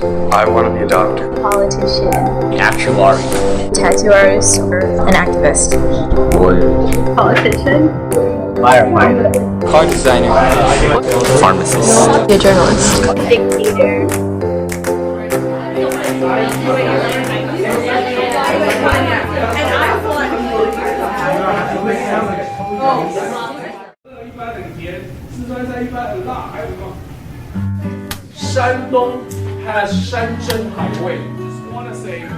I want to be a doctor. Politician. Actuary. Tattoo artist. An activist. Lawyer. Politician. Firefighter. Car designer. Pharmacist. A journalist. Dictator. Shandong has Shanzhen Highway. Just want to say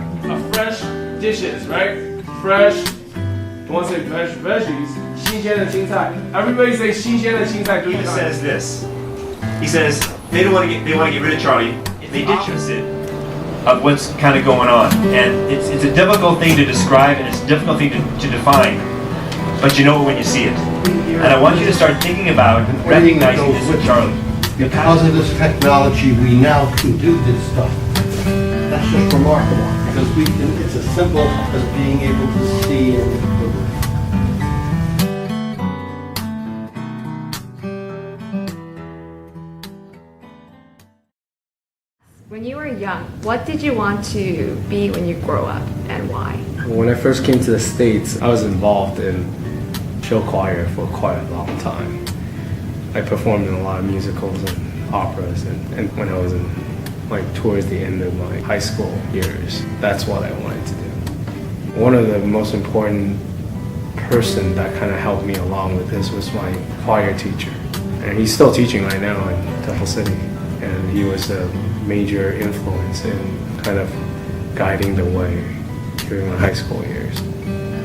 fresh dishes, right? Fresh. You want to say fresh veggies? 新鲜的青菜. Everybody say 新鲜的青菜. He says this. He says they want to get rid of Charlie. They ditch us it of what's kind of going on, and it's a difficult thing to describe and it's a difficult thing to define. But you know it when you see it. And I want you to start thinking about recognizing this with Charlie. Because of this technology, we now can do this stuff. That's just remarkable, because it's as simple as being able to see and When you were young, what did you want to be when you grow up, and why? When I first came to the States, I was involved in show choir for quite a long time. I performed in a lot of musicals and operas, and when I was towards the end of my high school years, that's what I wanted to do. One of the most important person that kind of helped me along with this was my choir teacher. And he's still teaching right now in Temple City, and he was a major influence in kind of guiding the way during my high school years.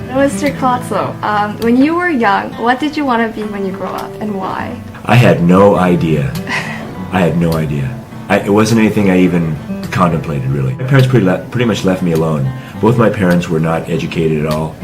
Mr. Klotzo, when you were young, what did you want to be when you grow up, and why? I had no idea. I had no idea. It wasn't anything I even contemplated, really. My parents pretty much left me alone. Both my parents were not educated at all.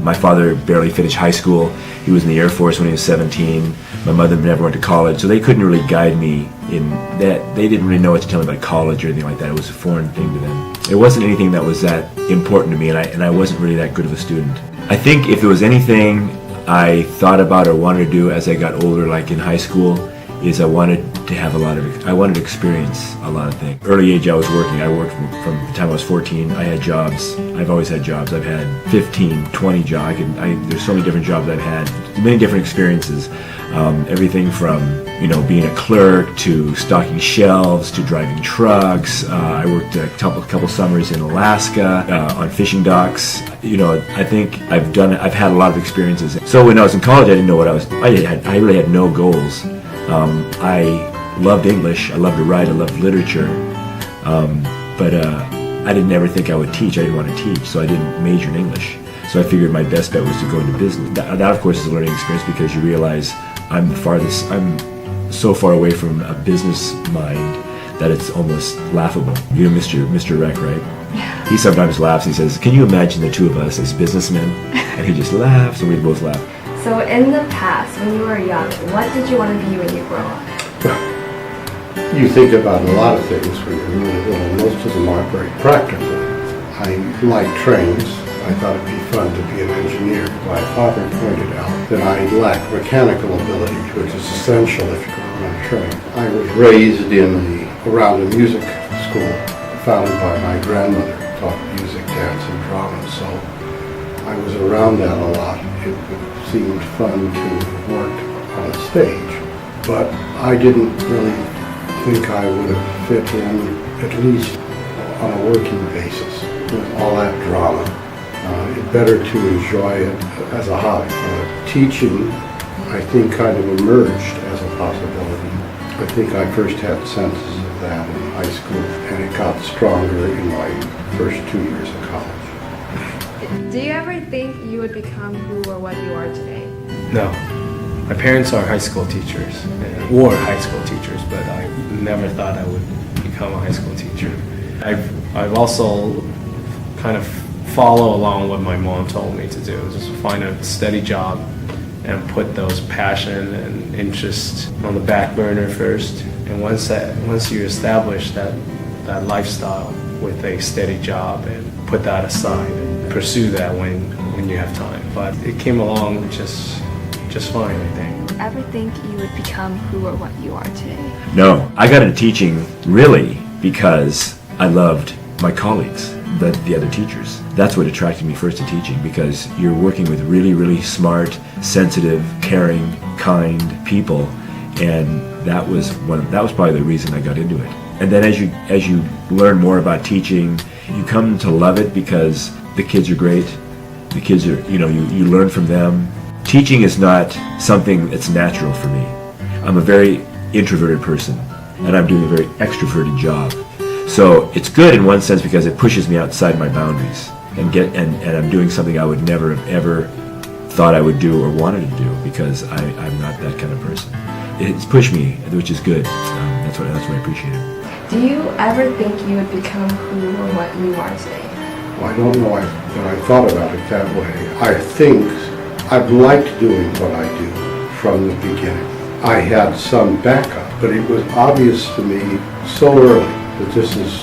My father barely finished high school. He was in the Air Force when he was 17. My mother never went to college, so they couldn't really guide me in that. They didn't really know what to tell me about college or anything like that. It was a foreign thing to them. It wasn't anything that was that important to me, and I wasn't really that good of a student. I think if there was anything I thought about or wanted to do as I got older, like in high school, is I wanted to experience a lot of things. Early age I was working. I worked from the time I was 14. I had jobs. I've always had jobs. I've had 15, 20 jobs. There's so many different jobs I've had. Many different experiences. Everything from, being a clerk to stocking shelves to driving trucks. I worked a couple summers in Alaska on fishing docks. I think I've had a lot of experiences. So when I was in college, I didn't know what I really had no goals. I loved English, I loved to write, I loved literature, but I didn't ever think I would teach. I didn't want to teach, so I didn't major in English. So I figured my best bet was to go into business. That of course is a learning experience, because you realize I'm so far away from a business mind that it's almost laughable. You know Mr. Rec, right? Yeah. He sometimes laughs. He says, "Can you imagine the two of us as businessmen?" And he just laughs, and we both laugh. So in the past, when you were young, what did you want to be when you grow up? you think about a lot of things when you're really little. Most of them aren't very practical. I like trains. I thought it'd be fun to be an engineer. My father pointed out that I lack mechanical ability, which is essential if you're going on a train. I was raised around a music school founded by my grandmother, who taught music, dance, and drama. So I was around that a lot. It seemed fun to work on a stage, but I didn't really think I would have fit in, at least on a working basis, with all that drama. It's better to enjoy it as a hobby. Teaching, I think, kind of emerged as a possibility. I think I first had senses of that in high school, and it got stronger in my first 2 years of college. Do you ever think you would become who or what you are today? No. My parents are high school teachers, or high school teachers, but I never thought I would become a high school teacher. I've also kind of follow along what my mom told me to do, just find a steady job and put those passion and interest on the back burner first. And once you establish that lifestyle with a steady job, and put that aside and pursue that when you have time. But it came along just fine, I think. Ever think you would become who or what you are today? No, I got into teaching really because I loved my colleagues, the other teachers. That's what attracted me first to teaching, because you're working with really, really smart, sensitive, caring, kind people, and that was probably the reason I got into it. And then as you learn more about teaching, you come to love it because the kids are great. The kids are, you learn from them. Teaching is not something that's natural for me. I'm a very introverted person, and I'm doing a very extroverted job. So it's good in one sense because it pushes me outside my boundaries and I'm doing something I would never have ever thought I would do or wanted to do, because I'm not that kind of person. It's pushed me, which is good. That's what I appreciate it. Do you ever think you would become who or what you are today? Well, I don't know that I thought about it that way. I think I've liked doing what I do from the beginning. I had some backup, but it was obvious to me so early that this is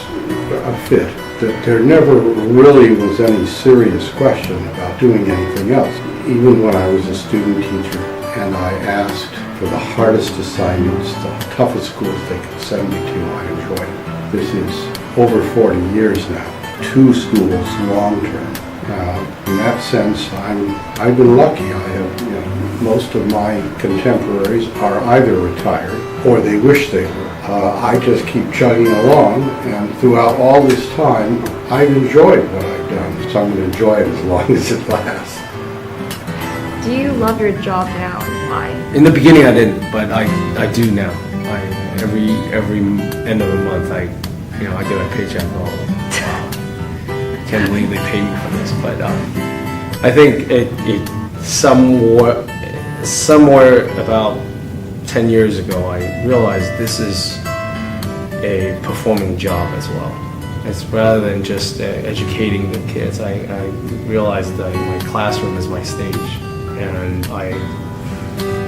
a fit, that there never really was any serious question about doing anything else. Even when I was a student teacher and I asked for the hardest assignments, the toughest schools they could send me to, I enjoyed it. This is over 40 years now, 2 schools long-term. In that sense, I've been lucky. I have, most of my contemporaries are either retired or they wish they were. I just keep chugging along, and throughout all this time, I've enjoyed what I've done. So I'm going to enjoy it as long as it lasts. Do you love your job now, and why? In the beginning I didn't, but I do now. Every end of the month I get my paycheck. Can't believe they paid me for this, but I think it somewhere about 10 years ago I realized this is a performing job as well. It's rather than just educating the kids. I realized that my classroom is my stage, and I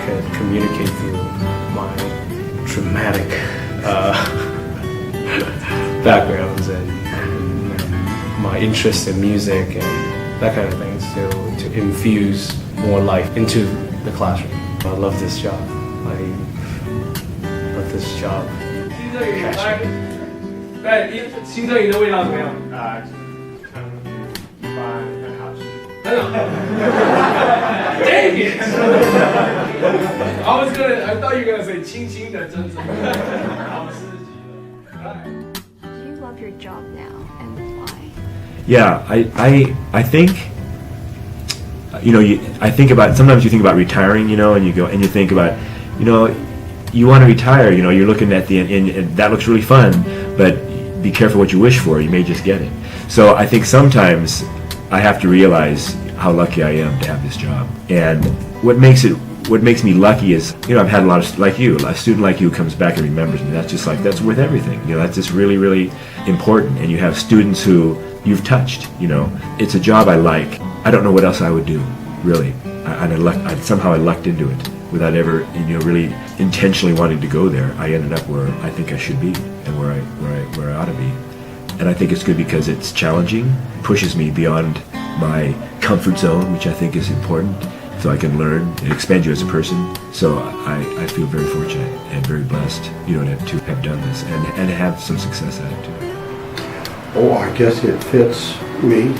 can communicate through my dramatic backgrounds and my interest in music and that kind of things to infuse more life into the classroom. I love this job. I love this job. 新正鱼的味道怎么样？一般很好吃。真的？Dang it! I thought you were gonna say 轻轻的真正。好吃极了。Do you love your job now, and why? Yeah, I think, I think about, sometimes you think about retiring, and you think about, you want to retire, you're looking at the end, and that looks really fun, but be careful what you wish for, you may just get it. So I think sometimes I have to realize how lucky I am to have this job. And what makes me lucky is, I've had a student like you who comes back and remembers me. That's worth everything. That's just really, really important. And you have students who you've touched, It's a job I like. I don't know what else I would do, really. Somehow I lucked into it without ever, really intentionally wanting to go there. I ended up where I think I should be and where I ought to be. And I think it's good because it's challenging, pushes me beyond my comfort zone, which I think is important, so I can learn and expand you as a person. So I feel very fortunate and very blessed, to have done this and have some success at it too. Oh, I guess it fits me.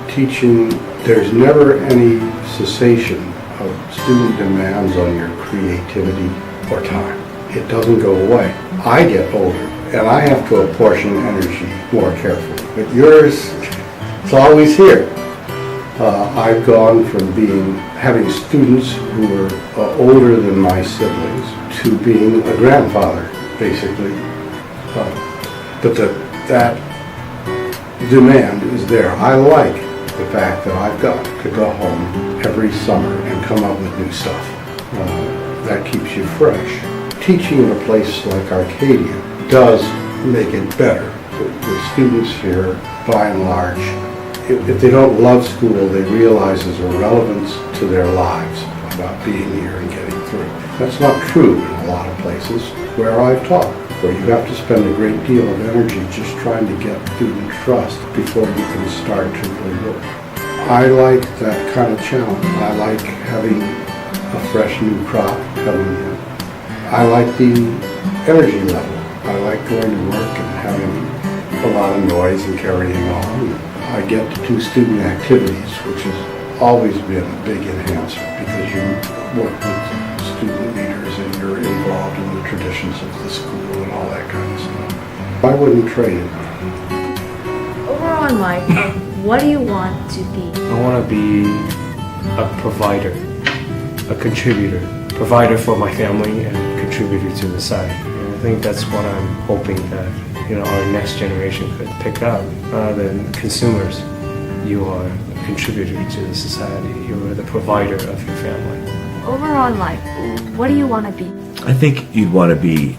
Teaching, there's never any cessation of student demands on your creativity or time. It doesn't go away. I get older, and I have to apportion energy more carefully. But yours, it's always here. I've gone from having students who are older than my siblings to being a grandfather, basically. But that demand is there. I like the fact that I've got to go home every summer and come up with new stuff. That keeps you fresh. Teaching in a place like Arcadia does make it better. The students here, by and large, if they don't love school, they realize there's a relevance to their lives about being here and getting through. That's not true in a lot of places where I've taught, where you have to spend a great deal of energy just trying to get student trust before you can start to really work. I like that kind of challenge. I like having a fresh new crop coming in. I like the energy level I like going to work and having a lot of noise and carrying on. I get to do student activities, which has always been a big enhancer because you work with student leaders and you're involved in the traditions of the school and all that kind of stuff. I wouldn't trade it. Overall in life, what do you want to be? I want to be a provider, a contributor, provider for my family and contributor to the society. And I think that's what I'm hoping that our next generation could pick up. Rather than consumers, you are a contributor to the society. You are the provider of your family. Overall in life, what do you want to be? I think you want to be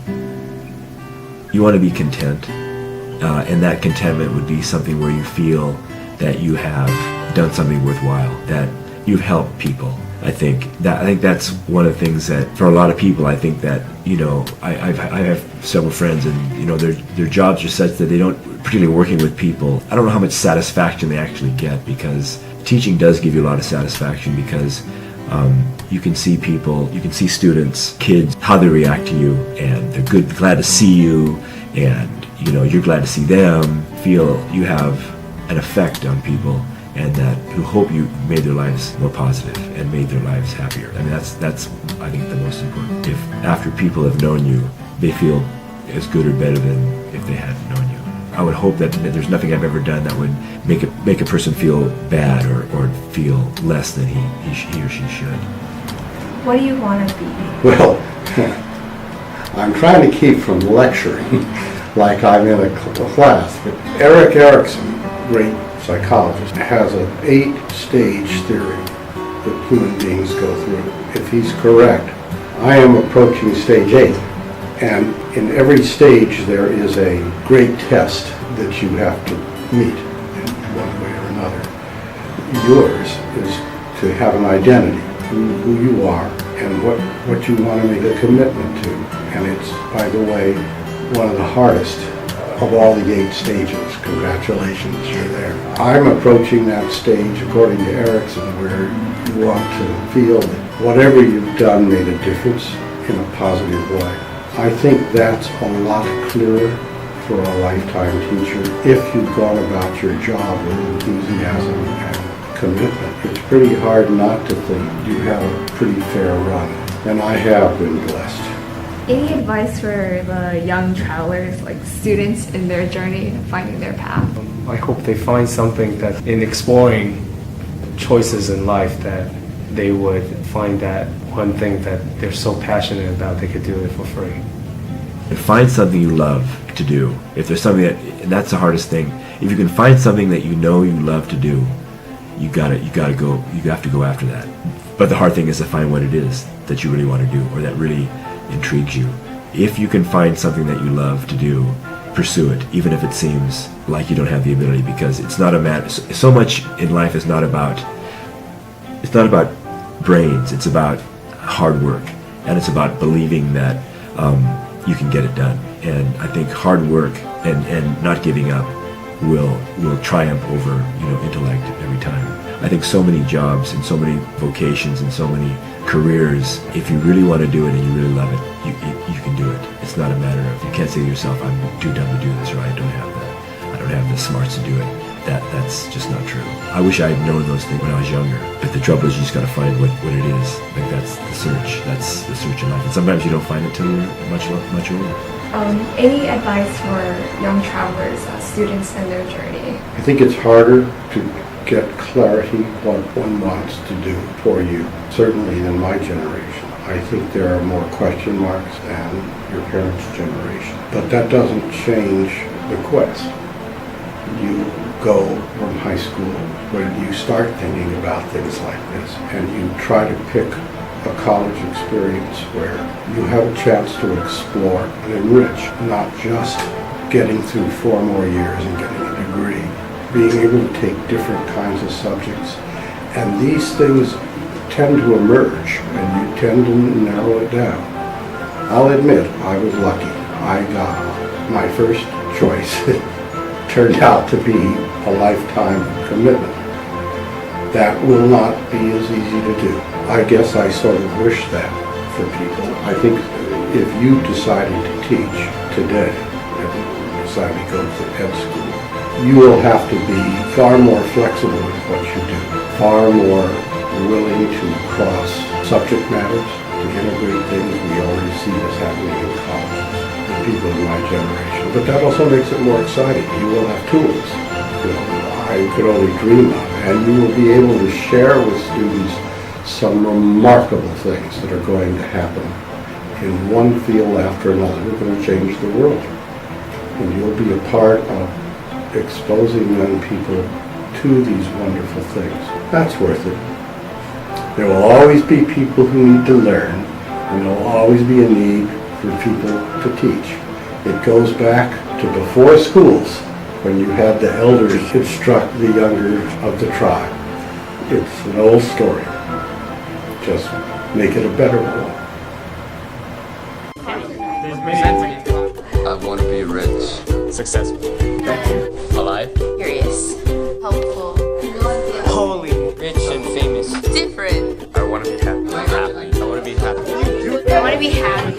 content, and that contentment would be something where you feel that you have done something worthwhile, that you've helped people. I think that's one of the things that for a lot of people, I think that I have several friends and their jobs are such that they don't, particularly working with people, I don't know how much satisfaction they actually get, because teaching does give you a lot of satisfaction, because you can see people, you can see students, kids, how they react to you, and they're glad to see you, and you're glad to see them, feel you have an effect on people, and that who hope you made their lives more positive and made their lives happier. I mean, that's I think the most important. If after people have known you, they feel as good or better than if they hadn't known you. I would hope that there's nothing I've ever done that would make a person feel bad or feel less than he or she should. What do you want to be? Well, I'm trying to keep from lecturing like I'm in a class, but Erik Erikson, great psychologist, has an 8-stage theory that human beings go through. If he's correct, I am approaching stage 8. And in every stage there is a great test that you have to meet in one way or another. Yours is to have an identity, who you are, and what you want to make a commitment to. And it's, by the way, one of the hardest of all the 8 stages. Congratulations, you're there. I'm approaching that stage, according to Erikson, where you want to feel that whatever you've done made a difference in a positive way. I think that's a lot clearer for a lifetime teacher if you've gone about your job with enthusiasm and commitment. It's pretty hard not to think you have a pretty fair run, and I have been blessed. Any advice for the young travelers, like students in their journey finding their path? I hope they find something that in exploring choices in life that they would find that one thing that they're so passionate about, they could do it for free. Find something you love to do. If there's something and that's the hardest thing. If you can find something that you love to do, you have to go after that. But the hard thing is to find what it is that you really want to do, or that really intrigues you. If you can find something that you love to do, pursue it, even if it seems like you don't have the ability, because it's not a matter. So much in life is not about. It's not about brains. It's about hard work, and it's about believing that you can get it done. And I think hard work and not giving up will triumph over intellect every time. I think so many jobs and so many vocations and so many careers, if you really want to do it and you really love it, you can do it. It's not a matter of, you can't say to yourself, I'm too dumb to do this, or I don't have the smarts to do it. That's just not true. I wish I had known those things when I was younger. But the trouble is you just got to find what it is. Like that's the search. That's the search in life. And sometimes you don't find it till you're much older. Any advice for young travelers, students in their journey? I think it's harder to get clarity what one wants to do for you, certainly than my generation. I think there are more question marks than your parents' generation. But that doesn't change the quest. You go from high school when you start thinking about things like this, and you try to pick a college experience where you have a chance to explore and enrich, not just getting through 4 more years and getting a degree, being able to take different kinds of subjects. And these things tend to emerge, and you tend to narrow it down. I'll admit, I was lucky. I got my first choice. Turned out to be a lifetime commitment. That will not be as easy to do. I guess I sort of wish that for people. I think if you decided to teach today, and decided to go to ed school, you will have to be far more flexible in what you do, far more willing to cross subject matters, to integrate things we already see as happening in colleges, the people in my generation. But that also makes it more exciting. You will have tools, I could only dream of, and you will be able to share with students some remarkable things that are going to happen in one field after another. We're going to change the world. And you'll be a part of exposing young people to these wonderful things. That's worth it. There will always be people who need to learn, and there will always be a need for people to teach. It goes back to before schools, when you had the elders instruct the younger of the tribe. It's an old story. Just make it a better one. I want to be rich. Successful. Alive. Curious. Helpful. Holy. Rich and famous. Different. I want to be happy. Happy. I want to be happy. I want to be happy.